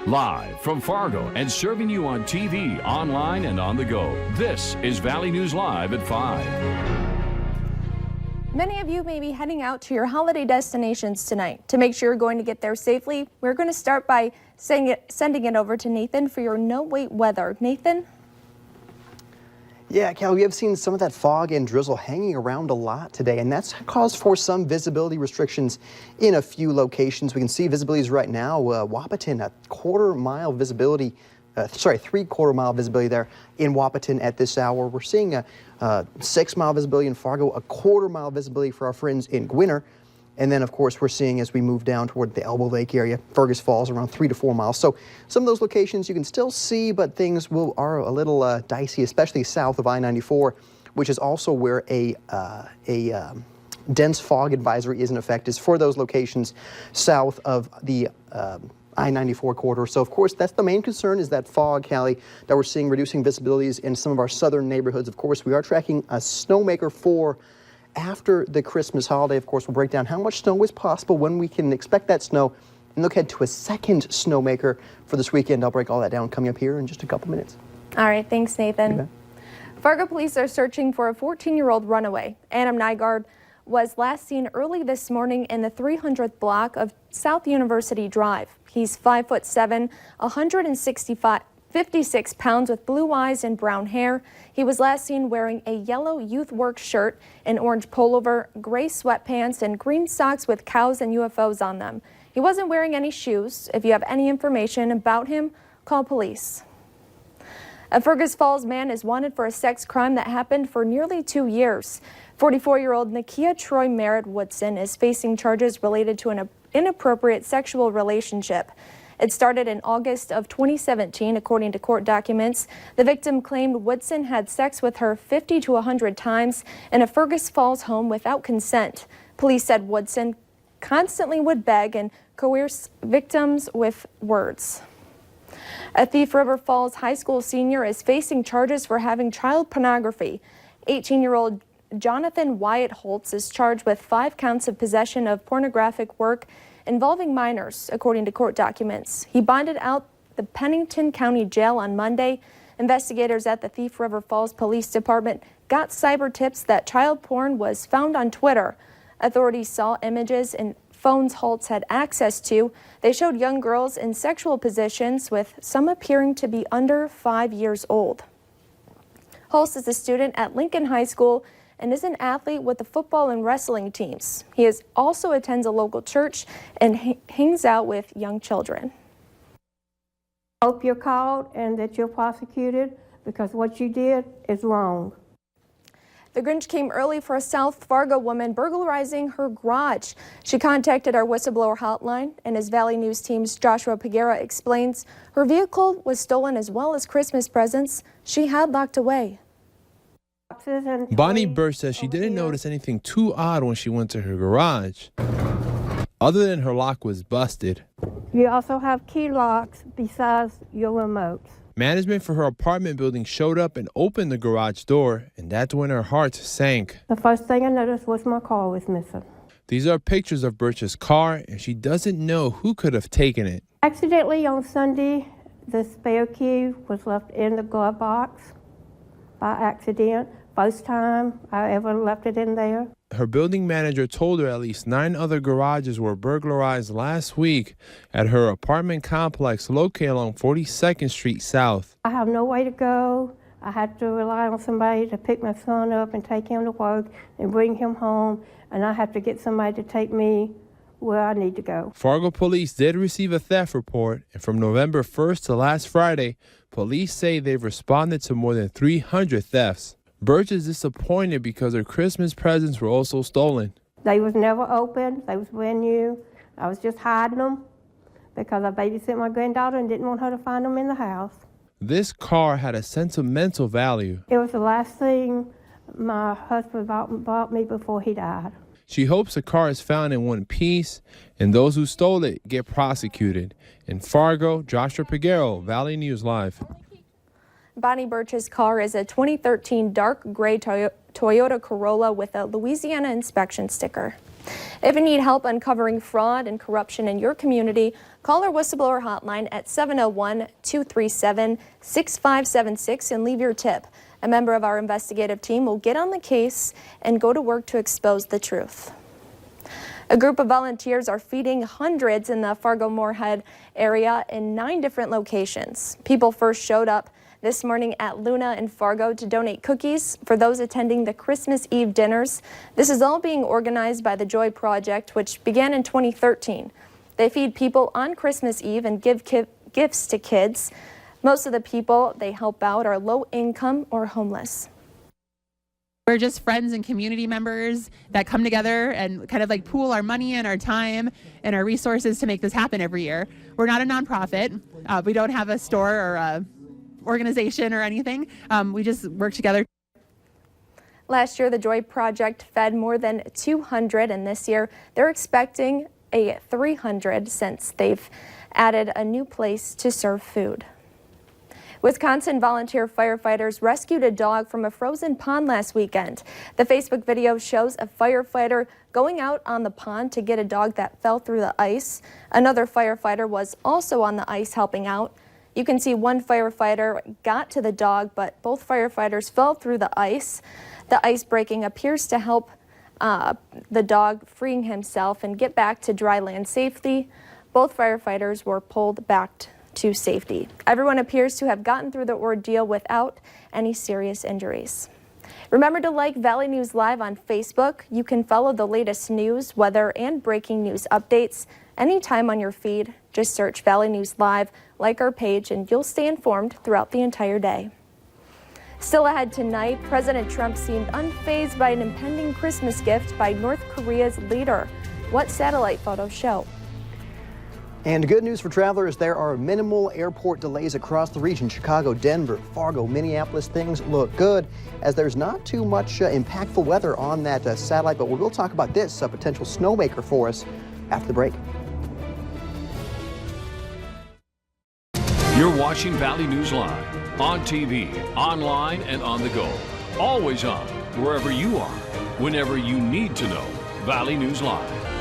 Live from Fargo and serving you on TV, online, and on the go. This is Valley News Live at 5. Many of you may be heading out to your holiday destinations tonight. To make sure you're going to get there safely, we're going to start by sending it over to Nathan for your no-wait weather. Nathan? Yeah, Cal, we have seen some of that fog and drizzle hanging around a lot today, and that's caused for some visibility restrictions in a few locations. We can see visibilities right now. Wahpeton, a quarter-mile visibility, 3/4 mile visibility there in Wahpeton at this hour. We're seeing a 6-mile visibility in Fargo, a 1/4 mile visibility for our friends in Gwinner. And then, of course, we're seeing as we move down toward the Elbow Lake area, Fergus Falls, around 3 to 4 miles. So some of those locations you can still see, but things are a little dicey, especially south of I-94, which is also where a dense fog advisory is in effect, is for those locations south of the I-94 corridor. So, of course, that's the main concern, is that fog, Callie, that we're seeing reducing visibilities in some of our southern neighborhoods. Of course, we are tracking a snowmaker for after the Christmas holiday. Of course, we'll break down how much snow is possible, when we can expect that snow, and look ahead to a second snowmaker for this weekend. I'll break all that down coming up here in just a couple minutes. All right, thanks, Nathan. Fargo police are searching for a 14-year-old runaway. Adam Nygaard was last seen early this morning in the 300th block of South University Drive. He's 5'7", 56 pounds with blue eyes and brown hair. He was last seen wearing a yellow youth work shirt, an orange pullover, gray sweatpants, and green socks with cows and UFOs on them. He wasn't wearing any shoes. If you have any information about him, call police. A Fergus Falls man is wanted for a sex crime that happened for nearly 2 years. 44-year-old Nakia Troy Merritt Woodson is facing charges related to an inappropriate sexual relationship. It started in August of 2017, according to court documents. The victim claimed Woodson had sex with her 50 to 100 times in a Fergus Falls home without consent. Police said Woodson constantly would beg and coerce victims with words. A Thief River Falls high school senior is facing charges for having child pornography. 18-year-old Jonathan Wyatt Holtz is charged with 5 counts of possession of pornographic work involving minors, according to court documents. He bonded out the Pennington County Jail on Monday. Investigators at the Thief River Falls Police Department got cyber tips that child porn was found on Twitter. Authorities saw images and phones Holtz had access to. They showed young girls in sexual positions, with some appearing to be under 5 years old. Holtz is a student at Lincoln High School and is an athlete with the football and wrestling teams. He also attends a local church and hangs out with young children. Hope you're caught and that you're prosecuted, because what you did is wrong. The Grinch came early for a South Fargo woman burglarizing her garage. She contacted our whistleblower hotline, and as Valley News Team's Joshua Peguera explains, her vehicle was stolen as well as Christmas presents she had locked away. Bonnie Birch says she didn't notice anything too odd when she went to her garage, other than her lock was busted. You also have key locks besides your remotes. Management for her apartment building showed up and opened the garage door, and that's when her heart sank. The first thing I noticed was my car was missing. These are pictures of Birch's car, and she doesn't know who could have taken it. Accidentally on Sunday, the spare key was left in the glove box by accident. First time I ever left it in there. Her building manager told her at least 9 other garages were burglarized last week at her apartment complex located along 42nd Street South. I have no way to go. I had to rely on somebody to pick my son up and take him to work and bring him home, and I have to get somebody to take me where I need to go. Fargo police did receive a theft report, and from November 1st to last Friday, police say they've responded to more than 300 thefts. Birch is disappointed because her Christmas presents were also stolen. They was never opened. They was brand new. I was just hiding them because I babysit my granddaughter and didn't want her to find them in the house. This car had a sentimental value. It was the last thing my husband bought me before he died. She hopes the car is found in one piece and those who stole it get prosecuted. In Fargo, Joshua Peguera, Valley News Live. Bonnie Birch's car is a 2013 dark gray Toyota Corolla with a Louisiana inspection sticker. If you need help uncovering fraud and corruption in your community, call our whistleblower hotline at 701-237-6576 and leave your tip. A member of our investigative team will get on the case and go to work to expose the truth. A group of volunteers are feeding hundreds in the Fargo-Moorhead area in 9 different locations. People first showed up this morning at Luna in Fargo to donate cookies for those attending the Christmas Eve dinners. This is all being organized by the Joy Project, which began in 2013. They feed people on Christmas Eve and give gifts to kids. Most of the people they help out are low income or homeless. We're just friends and community members that come together and kind of like pool our money and our time and our resources to make this happen every year. We're not a nonprofit. We don't have a store or a organization or anything. We just work together. Last year, the Joy Project fed more than 200, and this year they're expecting a 300 since they've added a new place to serve food. Wisconsin volunteer firefighters rescued a dog from a frozen pond last weekend. The Facebook video shows a firefighter going out on the pond to get a dog that fell through the ice. Another firefighter was also on the ice helping out. You can see one firefighter got to the dog, but both firefighters fell through the ice. The ice breaking appears to help the dog freeing himself and get back to dry land safely. Both firefighters were pulled back to safety. Everyone appears to have gotten through the ordeal without any serious injuries. Remember to like Valley News Live on Facebook. You can follow the latest news, weather, and breaking news updates anytime on your feed. Just search Valley News Live, like our page, and you'll stay informed throughout the entire day. Still ahead tonight, President Trump seemed unfazed by an impending Christmas gift by North Korea's leader. What satellite photos show? And good news for travelers, there are minimal airport delays across the region. Chicago, Denver, Fargo, Minneapolis, things look good as there's not too much impactful weather on that satellite, but we will talk about this, a potential snowmaker for us after the break. You're watching Valley News Live on TV, online, and on the go. Always on, wherever you are, whenever you need to know. Valley News Live.